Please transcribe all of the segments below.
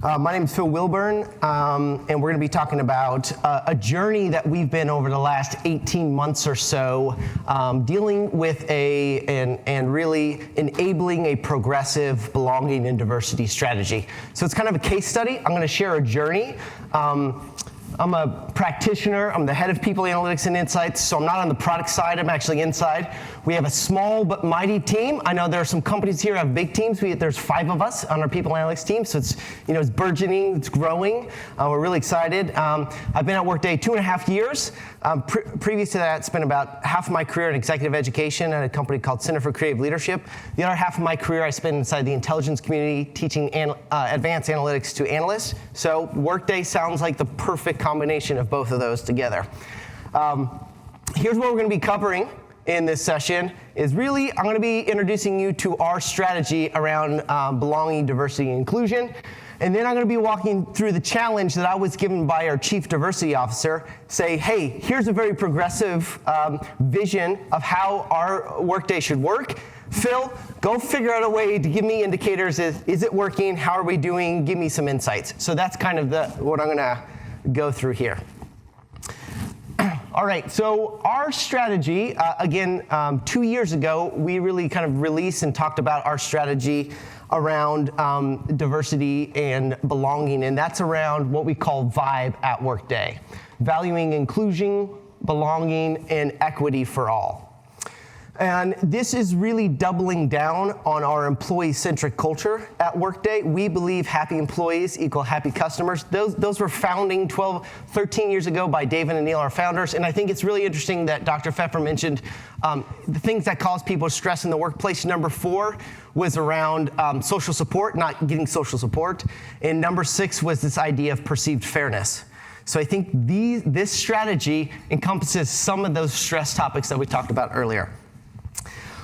My name is Phil Willburn, and we're going to be talking about a journey that we've been over the last 18 months or so, dealing with and really enabling a progressive belonging and diversity strategy. So it's kind of a case study. I'm going to share a journey. I'm a practitioner. I'm the head of People Analytics and Insights, so I'm not on the product side. I'm actually inside. We have a small but mighty team. I know there are some companies here that have big teams. There's 5 of us on our People Analytics team, so it's burgeoning, it's growing. We're really excited. I've been at Workday 2.5 years. Previous to that, spent about half of my career in executive education at a company called Center for Creative Leadership. The other half of my career I spent inside the intelligence community teaching advanced analytics to analysts. So Workday sounds like the perfect combination of both of those together. Here's what we're going to be covering in this session is really, I'm going to be introducing you to our strategy around belonging, diversity, and inclusion. And then I'm going to be walking through the challenge that I was given by our Chief Diversity Officer, say, hey, here's a very progressive vision of how our Workday should work. Phil, go figure out a way to give me indicators. Is it working? How are we doing? Give me some insights. So that's kind of what I'm going to go through here. All right, so our strategy, again, 2 years ago, we really kind of released and talked about our strategy around diversity and belonging, and that's around what we call VIBE at Workday, valuing inclusion, belonging, and equity for all. And this is really doubling down on our employee-centric culture at Workday. We believe happy employees equal happy customers. Those were founding 13 years ago by David and Neil, our founders. And I think it's really interesting that Dr. Pfeffer mentioned the things that cause people stress in the workplace. Number 4 was around social support, not getting social support. And number 6 was this idea of perceived fairness. So I think this strategy encompasses some of those stress topics that we talked about earlier.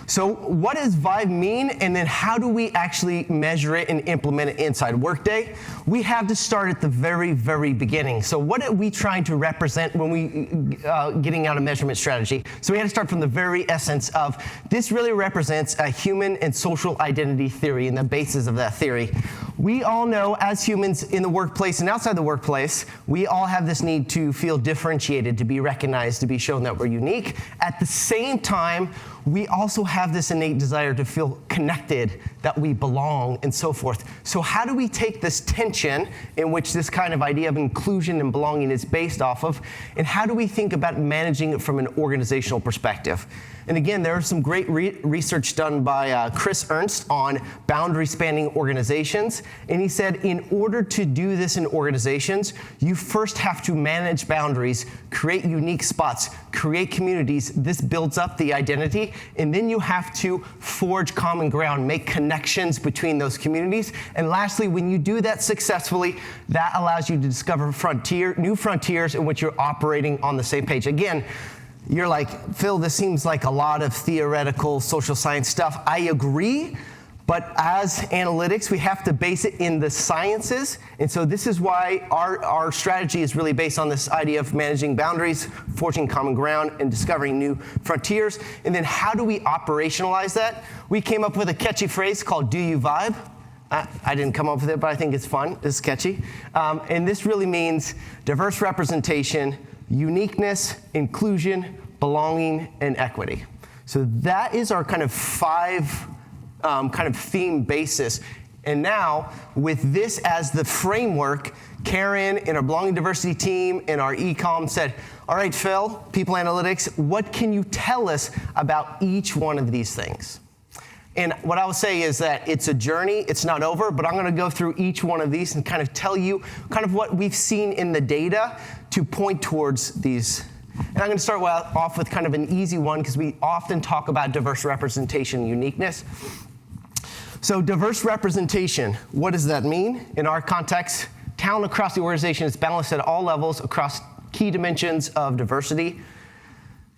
So what does VIBE mean, and then how do we actually measure it and implement it inside Workday? We have to start at the very, very beginning. So what are we trying to represent when we getting out a measurement strategy? So we had to start from the very essence of this really represents a human and social identity theory and the basis of that theory. We all know as humans in the workplace and outside the workplace, we all have this need to feel differentiated, to be recognized, to be shown that we're unique. At the same time, we also have this innate desire to feel connected, that we belong, and so forth. So how do we take this tension in which this kind of idea of inclusion and belonging is based off of, and how do we think about managing it from an organizational perspective? And again, there is some great research done by Chris Ernst on boundary-spanning organizations. And he said, in order to do this in organizations, you first have to manage boundaries, create unique spots, create communities. This builds up the identity. And then you have to forge common ground, make connections between those communities. And lastly, when you do that successfully, that allows you to discover new frontiers in which you're operating on the same page. Again, you're like, Phil, this seems like a lot of theoretical social science stuff. I agree, but as analytics, we have to base it in the sciences. And so this is why our strategy is really based on this idea of managing boundaries, forging common ground, and discovering new frontiers. And then how do we operationalize that? We came up with a catchy phrase called Do You Vibe? I didn't come up with it, but I think it's fun. It's catchy. And this really means diverse representation, uniqueness, inclusion, belonging, and equity. So that is our kind of 5 kind of theme basis. And now, with this as the framework, Karen and our belonging diversity team and our e-com said, all right, Phil, People Analytics, what can you tell us about each one of these things? And what I would say is that it's a journey, it's not over, but I'm going to go through each one of these and kind of tell you kind of what we've seen in the data to point towards these. And I'm going to start off with kind of an easy one because we often talk about diverse representation and uniqueness. So diverse representation, what does that mean? In our context, talent across the organization is balanced at all levels across key dimensions of diversity.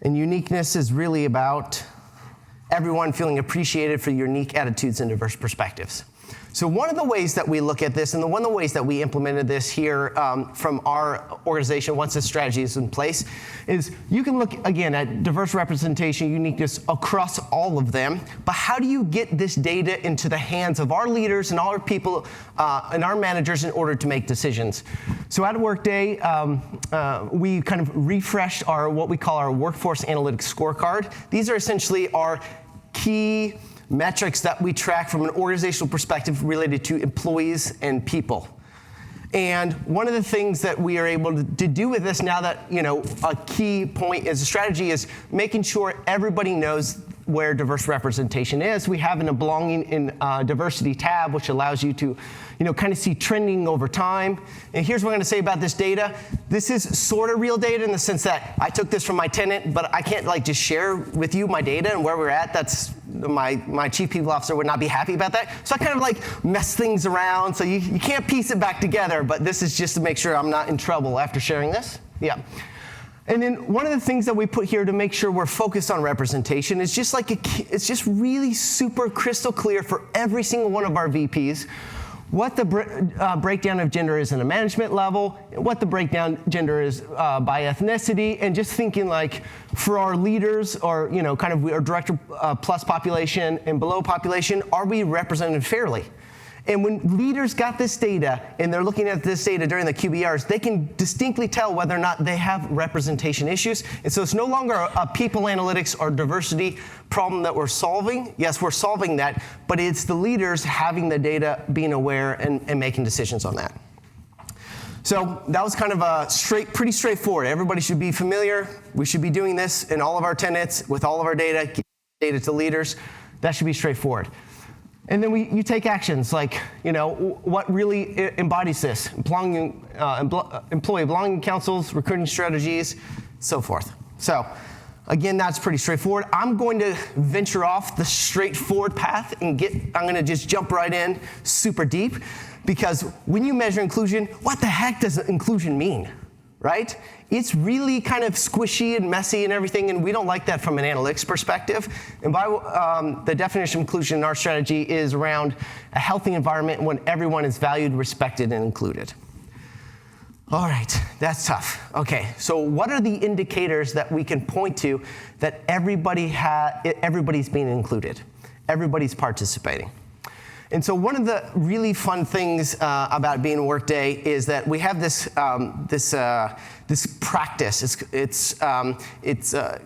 And uniqueness is really about everyone feeling appreciated for unique attitudes and diverse perspectives. So one of the ways that we look at this, and one of the ways that we implemented this here from our organization once this strategy is in place, is you can look, again, at diverse representation, uniqueness across all of them, but how do you get this data into the hands of our leaders and all our people and our managers in order to make decisions? So at Workday, we kind of refreshed what we call our Workforce Analytics Scorecard. These are essentially our key metrics that we track from an organizational perspective related to employees and people. And one of the things that we are able to do with this now that, a key point as a strategy is making sure everybody knows where diverse representation is. We have a belonging in diversity tab, which allows you to, kind of see trending over time. And here's what I'm going to say about this data. This is sort of real data in the sense that I took this from my tenant, but I can't just share with you my data and where we're at. That's my chief people officer would not be happy about that. So I kind of mess things around. So you can't piece it back together, but this is just to make sure I'm not in trouble after sharing this. Yeah. And then one of the things that we put here to make sure we're focused on representation is just it's just really super crystal clear for every single one of our VPs what the breakdown of gender is in a management level, what the breakdown gender is by ethnicity, and just thinking for our leaders or kind of our director plus population and below population, are we represented fairly? And when leaders got this data and they're looking at this data during the QBRs, they can distinctly tell whether or not they have representation issues. And so it's no longer a people analytics or diversity problem that we're solving. Yes, we're solving that, but it's the leaders having the data, being aware, and making decisions on that. So that was kind of pretty straightforward. Everybody should be familiar. We should be doing this in all of our tenants with all of our data, give data to leaders. That should be straightforward. And then you take actions what really embodies this? Employee belonging councils, recruiting strategies, so forth. So again, that's pretty straightforward. I'm going to venture off the straightforward path and I'm going to just jump right in super deep, because when you measure inclusion, what the heck does inclusion mean, right? It's really kind of squishy and messy and everything, and we don't like that from an analytics perspective. And by the definition of inclusion in our strategy is around a healthy environment when everyone is valued, respected, and included. All right, that's tough. Okay, so what are the indicators that we can point to that everybody's being included, everybody's participating? And so one of the really fun things about being in Workday is that we have this practice. It's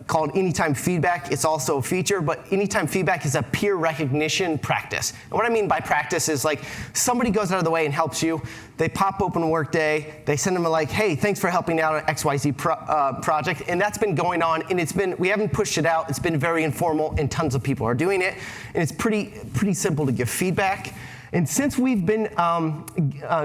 called Anytime Feedback. It's also a feature, but Anytime Feedback is a peer recognition practice. And what I mean by practice is somebody goes out of the way and helps you. They pop open Workday. They send them hey, thanks for helping out on XYZ project. And that's been going on, and we haven't pushed it out. It's been very informal, and tons of people are doing it. And it's pretty simple to give feedback. And since we've been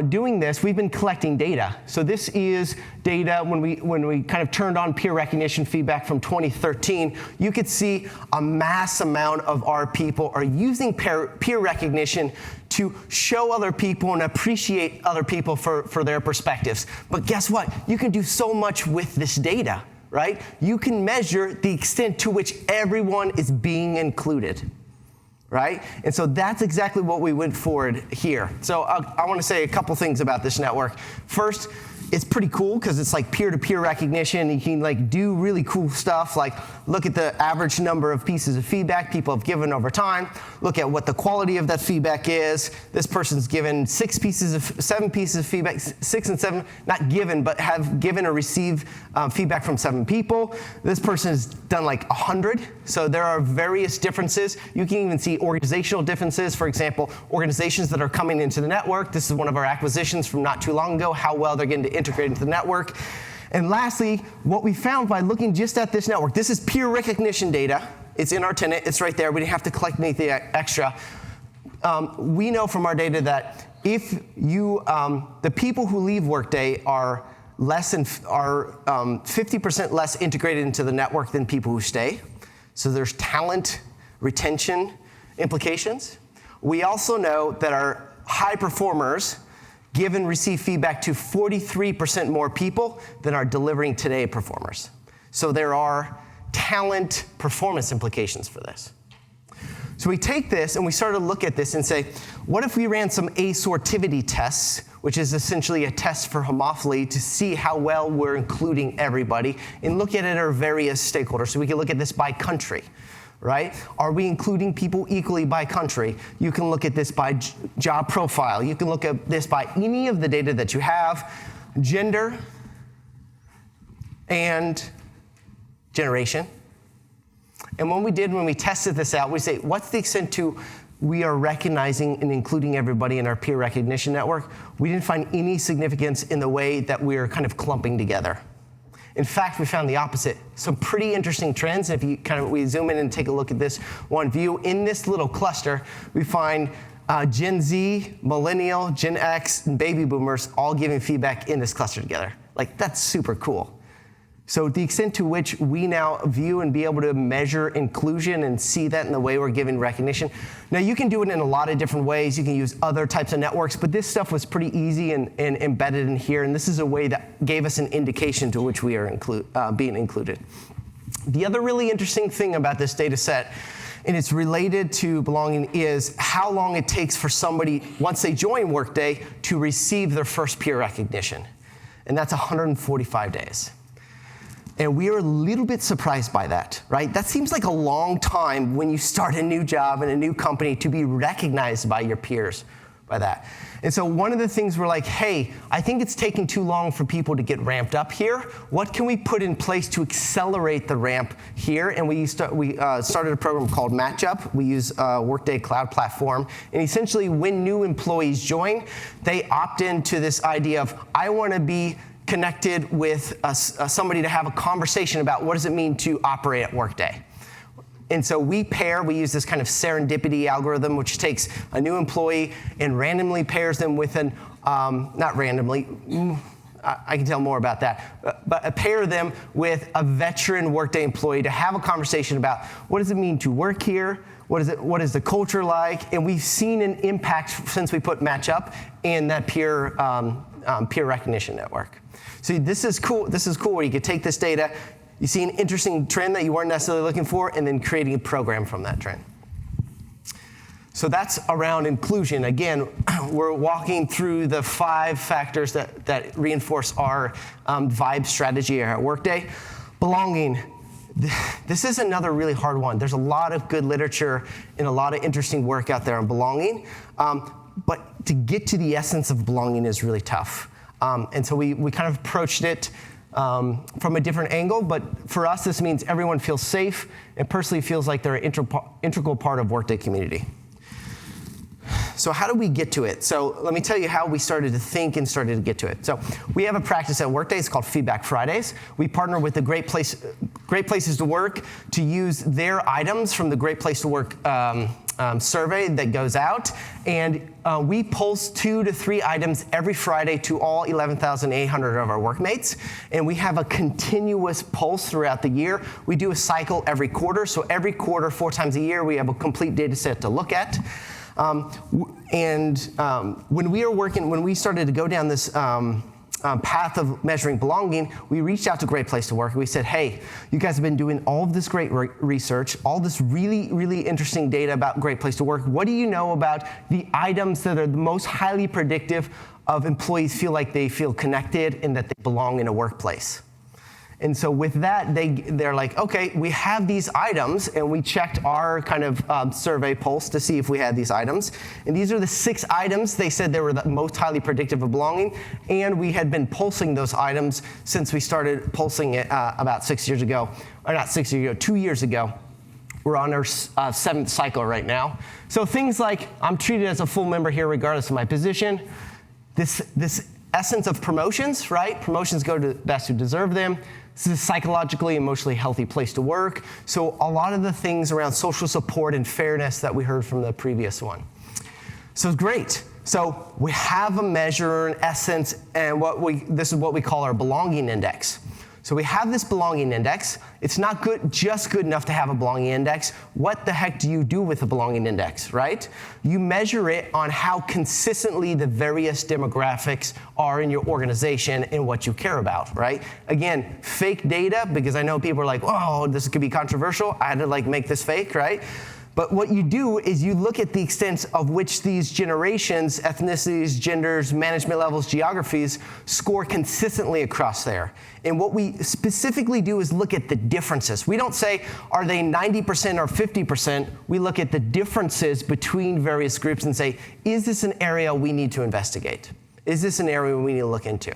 doing this, we've been collecting data. So this is data when we kind of turned on peer recognition feedback from 2013. You could see a mass amount of our people are using peer recognition to show other people and appreciate other people for their perspectives. But guess what? You can do so much with this data, right? You can measure the extent to which everyone is being included. Right? And so that's exactly what we went forward here. So I want to say a couple things about this network. First, it's pretty cool because it's peer-to-peer recognition. You can do really cool stuff, look at the average number of pieces of feedback people have given over time, look at what the quality of that feedback is. This person's given 7 pieces of feedback, 6 and 7, not given, but have given or received feedback from 7 people. This person has done 100. So there are various differences. You can even see organizational differences. For example, organizations that are coming into the network. This is one of our acquisitions from not too long ago, how well they're getting to integrate into the network. And lastly, what we found by looking just at this network, this is peer recognition data. It's in our tenant. It's right there. We didn't have to collect anything extra. We know from our data that if the people who leave Workday are 50% less integrated into the network than people who stay. So there's talent retention implications. We also know that our high performers give and receive feedback to 43% more people than our delivering today performers. So there are talent performance implications for this. So we take this and we start to look at this and say, what if we ran some assortivity tests, which is essentially a test for homophily to see how well we're including everybody, and look at our various stakeholders. So we can look at this by country, right? Are we including people equally by country? You can look at this by job profile. You can look at this by any of the data that you have, gender and generation. And when we tested this out, we say, what's the extent to we are recognizing and including everybody in our peer recognition network? We didn't find any significance in the way that we're kind of clumping together. In fact, we found the opposite. Some pretty interesting trends. If we zoom in and take a look at this one view, in this little cluster, we find Gen Z, Millennial, Gen X, and Baby Boomers all giving feedback in this cluster together. Like, that's super cool. So the extent to which we now view and be able to measure inclusion and see that in the way we're giving recognition. Now, you can do it in a lot of different ways. You can use other types of networks, but this stuff was pretty easy and embedded in here, and this is a way that gave us an indication to which we are being included. The other really interesting thing about this data set, and it's related to belonging, is how long it takes for somebody, once they join Workday, to receive their first peer recognition. And that's 145 days. And we are a little bit surprised by that, right? That seems like a long time when you start a new job in a new company to be recognized by your peers by that. And so one of the things we're like, hey, I think it's taking too long for people to get ramped up here. What can we put in place to accelerate the ramp here? And we started a program called MatchUp. We use Workday Cloud Platform. And essentially, when new employees join, they opt into this idea of, I want to be connected with somebody to have a conversation about what does it mean to operate at Workday. And so we use this kind of serendipity algorithm, which takes a new employee and randomly pairs them with not randomly, I can tell more about that, but pair them with a veteran Workday employee to have a conversation about what does it mean to work here, what is the culture like, and we've seen an impact since we put MatchUp in that peer recognition network. So this is cool. This is cool where you can take this data, you see an interesting trend that you weren't necessarily looking for, and then creating a program from that trend. So that's around inclusion. Again, we're walking through the 5 factors that reinforce our vibe strategy at Workday. Belonging. This is another really hard one. There's a lot of good literature and a lot of interesting work out there on belonging. But to get to the essence of belonging is really tough. And so we kind of approached it from a different angle, but for us, this means everyone feels safe and personally feels like they're an integral part of Workday community. So how do we get to it? So let me tell you how we started to think and started to get to it. So we have a practice at Workday. It's called Feedback Fridays. We partner with the Great Places to Work to use their items from the Great Place to Work survey that goes out. And we pulse 2 to 3 items every Friday to all 11,800 of our workmates. And we have a continuous pulse throughout the year. We do a cycle every quarter. So every quarter, 4 times a year, we have a complete data set to look at. When we started to go down this path of measuring belonging, we reached out to Great Place to Work. We said, hey, you guys have been doing all of this great research, all this really, really interesting data about Great Place to Work. What do you know about the items that are the most highly predictive of employees feel like they feel connected and that they belong in a workplace? And so with that, they're like, okay, we have these items, and we checked our kind of survey pulse to see if we had these items. And these are the 6 items they said they were the most highly predictive of belonging, and we had been pulsing those items since we started pulsing it about 6 years ago, or not 6 years ago, 2 years ago. We're on our 7th cycle right now. So things like, I'm treated as a full member here regardless of my position. This essence of promotions, right? Promotions go to the best who deserve them. This is a psychologically, emotionally healthy place to work. So a lot of the things around social support and fairness that we heard from the previous one. So great. So we have a measure, an essence, and this is what we call our belonging index. So we have this belonging index. It's not just good enough to have a belonging index. What the heck do you do with a belonging index, right? You measure it on how consistently the various demographics are in your organization and what you care about, right? Again, fake data, because I know people are like, oh, this could be controversial. I had to make this fake, right? But what you do is you look at the extent of which these generations, ethnicities, genders, management levels, geographies score consistently across there. And what we specifically do is look at the differences. We don't say, are they 90% or 50%? We look at the differences between various groups and say, is this an area we need to investigate? Is this an area we need to look into?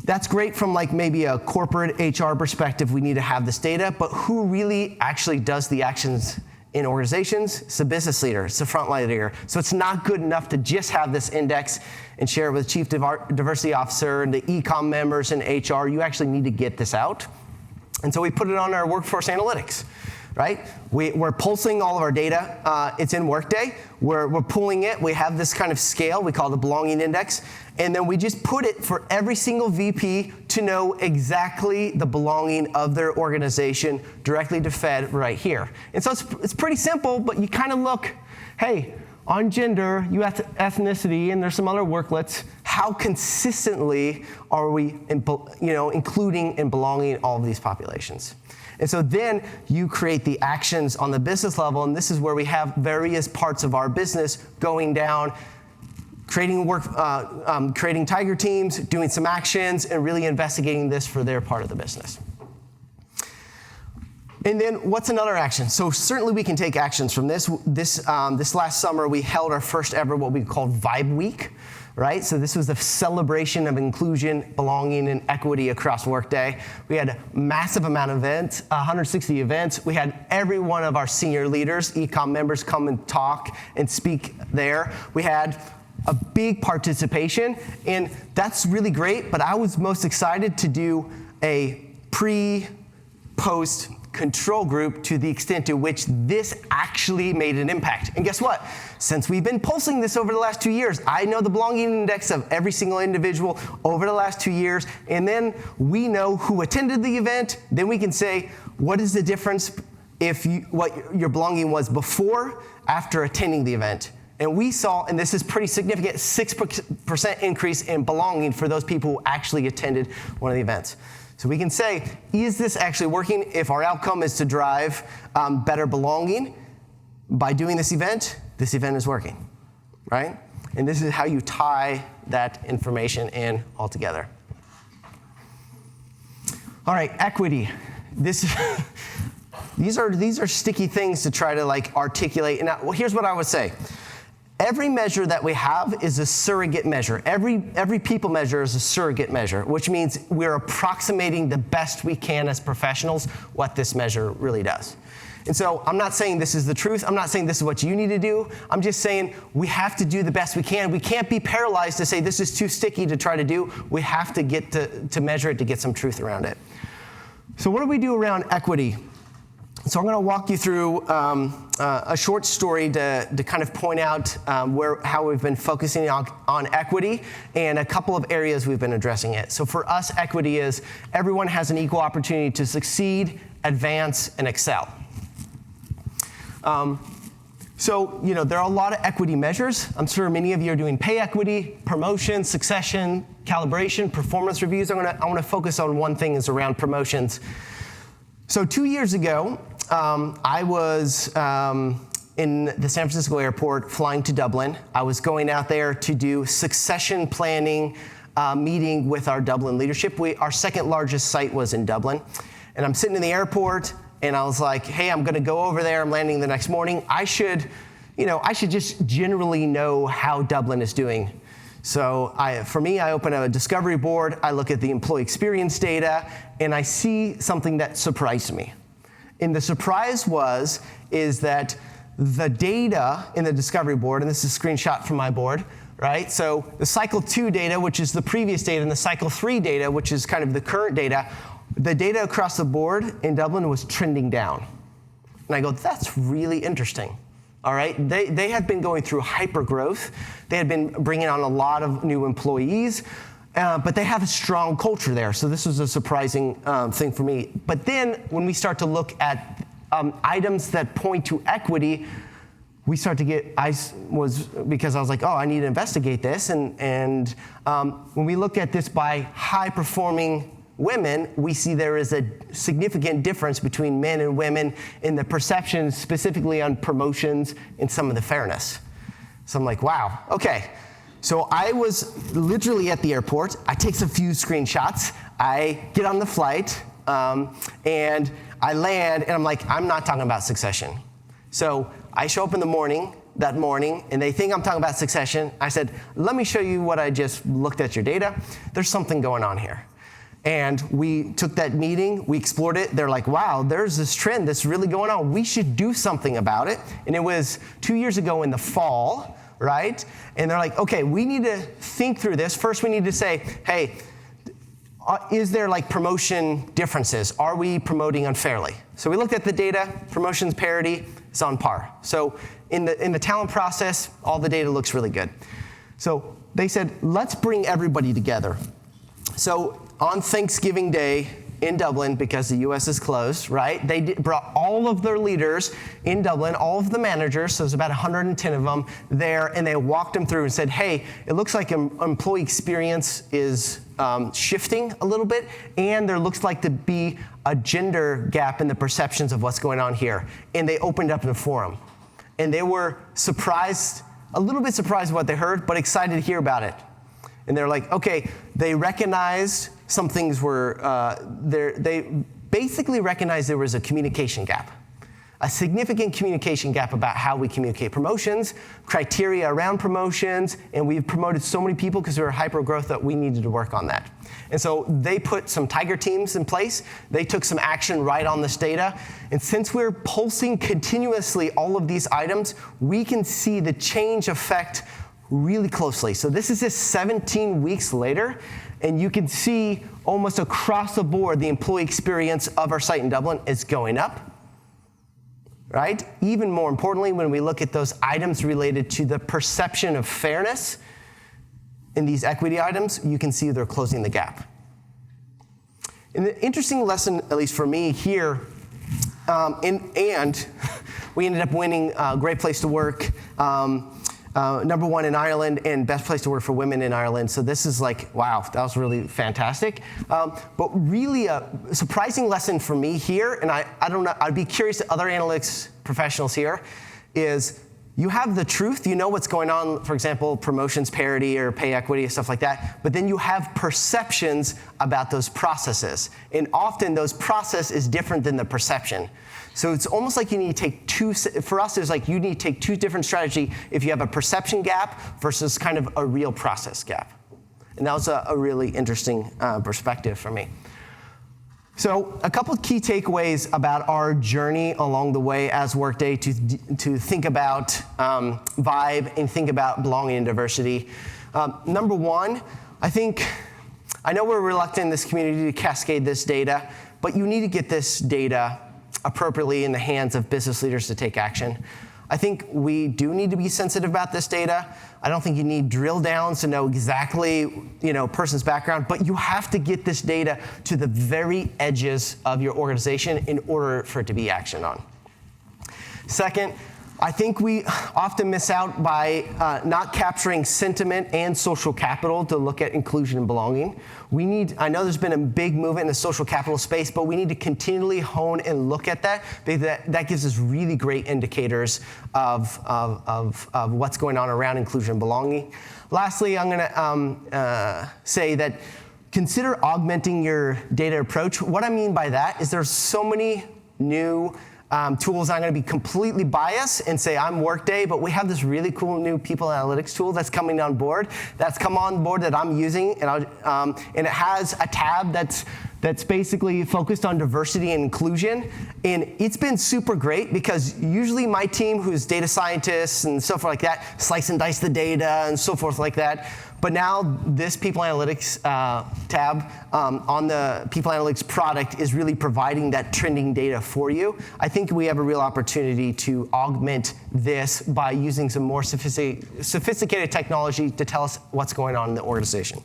That's great from like maybe a corporate HR perspective. We need to have this data, but who really actually does the actions in organizations? It's the business leader, it's the frontline leader. So it's not good enough to just have this index and share it with Chief Diversity Officer and the e-com members and HR. You actually need to get this out. And so we put it on our workforce analytics, right? We're pulsing all of our data. It's in Workday. We're pulling it. We have this kind of scale we call the belonging index. And then we just put it for every single VP to know exactly the belonging of their organization directly to Fed right here. And so it's pretty simple, but you kind of look, hey, on gender, you have ethnicity, and there's some other worklets. How consistently are we including and belonging all of these populations? And so then you create the actions on the business level, and this is where we have various parts of our business going down, creating tiger teams, doing some actions, and really investigating this for their part of the business. And then what's another action? So certainly we can take actions from this. This last summer, we held our first ever what we called Vibe Week, right? So this was the celebration of inclusion, belonging, and equity across Workday. We had a massive amount of events, 160 events. We had every one of our senior leaders, e-com members, come and talk and speak there. We had a big participation, and that's really great, but I was most excited to do a pre-post control group to the extent to which this actually made an impact. And guess what? Since we've been pulsing this over the last 2 years, I know the belonging index of every single individual over the last 2 years, and then we know who attended the event. Then we can say, what is the difference what your belonging was before, after attending the event? And we saw, and this is pretty significant, 6% increase in belonging for those people who actually attended one of the events. So we can say, is this actually working? If our outcome is to drive better belonging by doing this event is working, right? And this is how you tie that information in all together. All right, equity. These are sticky things to try to like articulate. And well, here's what I would say. Every measure that we have is a surrogate measure. Every people measure is a surrogate measure, which means we're approximating the best we can as professionals what this measure really does. And so I'm not saying this is the truth. I'm not saying this is what you need to do. I'm just saying we have to do the best we can. We can't be paralyzed to say this is too sticky to try to do. We have to get to measure it to get some truth around it. So what do we do around equity? So I'm going to walk you through a short story to kind of point out how we've been focusing on equity and a couple of areas we've been addressing it. So for us, equity is everyone has an equal opportunity to succeed, advance, and excel. So there are a lot of equity measures. I'm sure many of you are doing pay equity, promotion, succession, calibration, performance reviews. I want to focus on one thing is around promotions. So 2 years ago, I was in the San Francisco airport flying to Dublin. I was going out there to do succession planning meeting with our Dublin leadership. Our second largest site was in Dublin. And I'm sitting in the airport and I was like, hey, I'm gonna go over there. I'm landing the next morning. I should just generally know how Dublin is doing. So for me, I open a discovery board, I look at the employee experience data, and I see something that surprised me. And the surprise is that the data in the discovery board, and this is a screenshot from my board, right? So the cycle 2 data, which is the previous data, and the cycle 3 data, which is kind of the current data, the data across the board in Dublin was trending down. And I go, that's really interesting. All right, they had been going through hyper growth. They had been bringing on a lot of new employees, but they have a strong culture there. So this was a surprising thing for me. But then when we start to look at items that point to equity, we start to get, because I was like, oh, I need to investigate this. And when we look at this by high performing women, we see there is a significant difference between men and women in the perceptions, specifically on promotions and some of the fairness. So I'm like, wow, okay. So I was literally at the airport. I take a few screenshots. I get on the flight, and I land, and I'm like, I'm not talking about succession. So I show up in the morning, that morning, and they think I'm talking about succession. I said, let me show you what I just looked at your data. There's something going on here. And we took that meeting, we explored it. They're like, wow, there's this trend that's really going on. We should do something about it. And it was 2 years ago in the fall, right? And they're like, okay, we need to think through this. First, we need to say, hey, is there like promotion differences? Are we promoting unfairly? So we looked at the data, promotions parity is on par. So in the talent process, all the data looks really good. So they said, let's bring everybody together. So on Thanksgiving Day in Dublin, because the US is closed, right? They brought all of their leaders in Dublin, all of the managers, so there's about 110 of them there, and they walked them through and said, hey, it looks like employee experience is shifting a little bit, and there looks like to be a gender gap in the perceptions of what's going on here. And they opened up the forum. And they were surprised, a little bit surprised at what they heard, but excited to hear about it. And they're like, okay, they recognized some things were, they basically recognized there was a communication gap, a significant communication gap about how we communicate promotions, criteria around promotions, and we've promoted so many people because we were hyper growth that we needed to work on that. And so they put some tiger teams in place. They took some action right on this data. And since we're pulsing continuously all of these items, we can see the change effect really closely. So this is just 17 weeks later, and you can see almost across the board the employee experience of our site in Dublin is going up, right? Even more importantly, when we look at those items related to the perception of fairness in these equity items, you can see they're closing the gap. And the interesting lesson, at least for me here, and we ended up winning Great Place to Work, #1 in Ireland and best place to work for women in Ireland. So this is like, wow, that was really fantastic. But really a surprising lesson for me here, and I don't know, I'd be curious to other analytics professionals here, is you have the truth, you know what's going on, for example, promotions parity or pay equity, stuff like that, but then you have perceptions about those processes. And often those process is different than the perception. So it's almost like you need to take two, for us, it's like you need to take two different strategies if you have a perception gap versus kind of a real process gap. And that was a really interesting perspective for me. So a couple of key takeaways about our journey along the way as Workday to think about vibe and think about belonging and diversity. Number one, I know we're reluctant in this community to cascade this data, but you need to get this data appropriately in the hands of business leaders to take action. I think we do need to be sensitive about this data. I don't think you need drill downs to know exactly, person's background, but you have to get this data to the very edges of your organization in order for it to be actioned on. Second, I think we often miss out by not capturing sentiment and social capital to look at inclusion and belonging. I know there's been a big movement in the social capital space, but we need to continually hone and look at that, because that gives us really great indicators of what's going on around inclusion and belonging. Lastly, I'm gonna say that consider augmenting your data approach. What I mean by that is there's so many new tools. I'm going to be completely biased and say I'm Workday, but we have this really cool new people analytics tool that's coming on board. That's come on board that I'm using, and it has a tab that's basically focused on diversity and inclusion. And it's been super great because usually my team, who's data scientists and so forth like that, slice and dice the data and so forth like that. But now this People Analytics tab on the People Analytics product is really providing that trending data for you. I think we have a real opportunity to augment this by using some more sophisticated technology to tell us what's going on in the organization.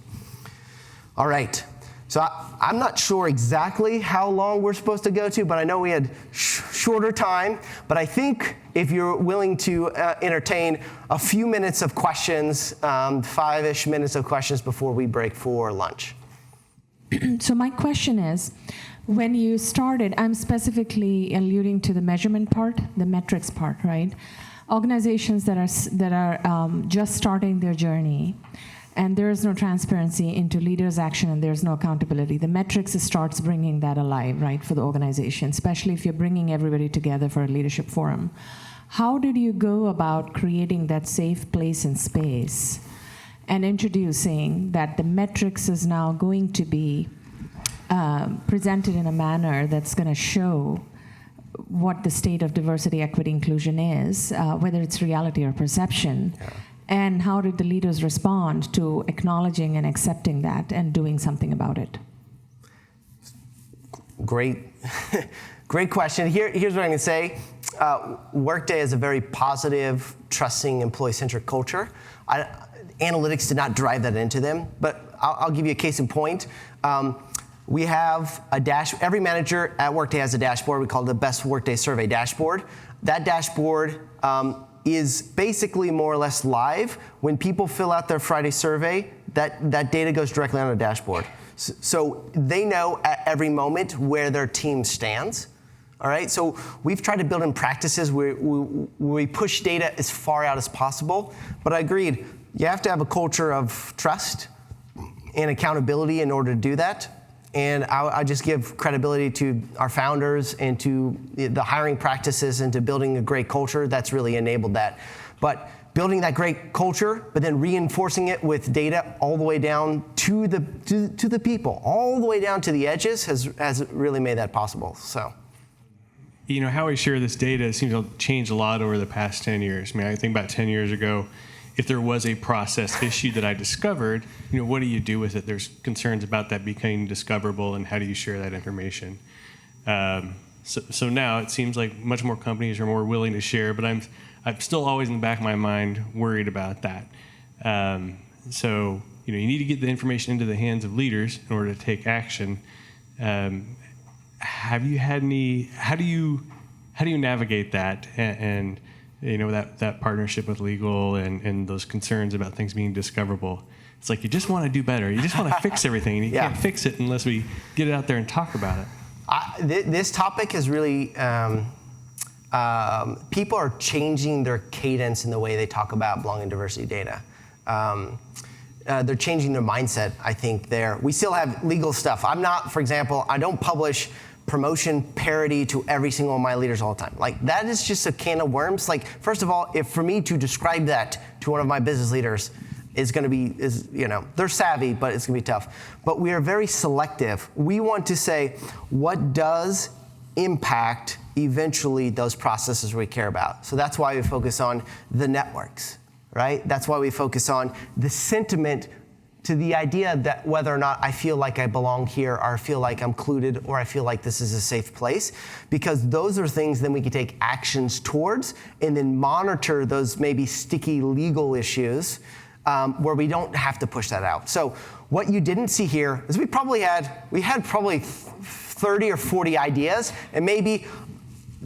All right. So I'm not sure exactly how long we're supposed to go to, but I know we had shorter time. But I think if you're willing to entertain a few minutes of questions, 5-ish minutes of questions before we break for lunch. So my question is, when you started, I'm specifically alluding to the measurement part, the metrics part, right? Organizations that are just starting their journey, and there is no transparency into leaders' action, and there's no accountability. The metrics starts bringing that alive, right, for the organization, especially if you're bringing everybody together for a leadership forum. How did you go about creating that safe place and space and introducing that the metrics is now going to be presented in a manner that's going to show what the state of diversity, equity, inclusion is, whether it's reality or perception? Yeah. And how did the leaders respond to acknowledging and accepting that and doing something about it? Great, great question. Here's what I'm going to say. Workday is a very positive, trusting, employee-centric culture. Analytics did not drive that into them, but I'll give you a case in point. We have a every manager at Workday has a dashboard. We call it the Best Workday Survey dashboard. That dashboard is basically more or less live. When people fill out their Friday survey, that data goes directly on the dashboard. So they know at every moment where their team stands. All right, so we've tried to build in practices where we push data as far out as possible, but I agreed, you have to have a culture of trust and accountability in order to do that. And I just give credibility to our founders and to the hiring practices and to building a great culture that's really enabled that. But building that great culture, but then reinforcing it with data all the way down to the people, all the way down to the edges has really made that possible. So, you know, how we share this data seems to have changed a lot over the past 10 years. I mean, I think about 10 years ago, if there was a process issue that I discovered, you know, what do you do with it? There's concerns about that becoming discoverable, and how do you share that information? So now it seems like much more companies are more willing to share, but I'm still always in the back of my mind worried about that. So, you know, you need to get the information into the hands of leaders in order to take action. Have you had any? How do you navigate that and you know, that partnership with legal and those concerns about things being discoverable? It's like you just want to do better. You just want to fix everything, and you can't fix it unless we get it out there and talk about it. This topic is really, people are changing their cadence in the way they talk about belonging and diversity data. They're changing their mindset, I think, there. We still have legal stuff. I'm not, for example, I don't publish promotion parity to every single one of my leaders all the time. Like, that is just a can of worms. Like, first of all, if for me to describe that to one of my business leaders is going to be, you know, they're savvy, but it's going to be tough. But we are very selective. We want to say what does impact eventually those processes we care about. So that's why we focus on the networks, right? That's why we focus on the sentiment to the idea that whether or not I feel like I belong here, or I feel like I'm included, or I feel like this is a safe place, because those are things then we can take actions towards and then monitor those maybe sticky legal issues where we don't have to push that out. So what you didn't see here is we had probably 30 or 40 ideas and maybe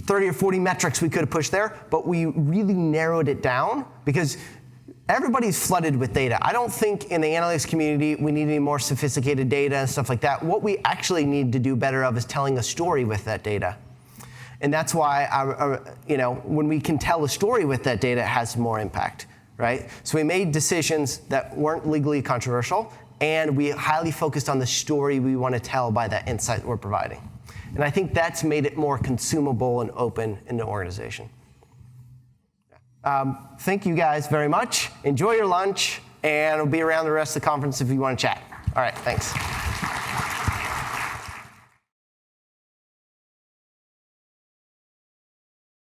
30 or 40 metrics we could have pushed there, but we really narrowed it down because everybody's flooded with data. I don't think in the analytics community we need any more sophisticated data and stuff like that. What we actually need to do better of is telling a story with that data. And that's why, you know, when we can tell a story with that data, it has more impact, right? So we made decisions that weren't legally controversial, and we highly focused on the story we want to tell by that insight we're providing. And I think that's made it more consumable and open in the organization. Thank you guys very much. Enjoy your lunch, and we'll be around the rest of the conference if you want to chat. All right, thanks.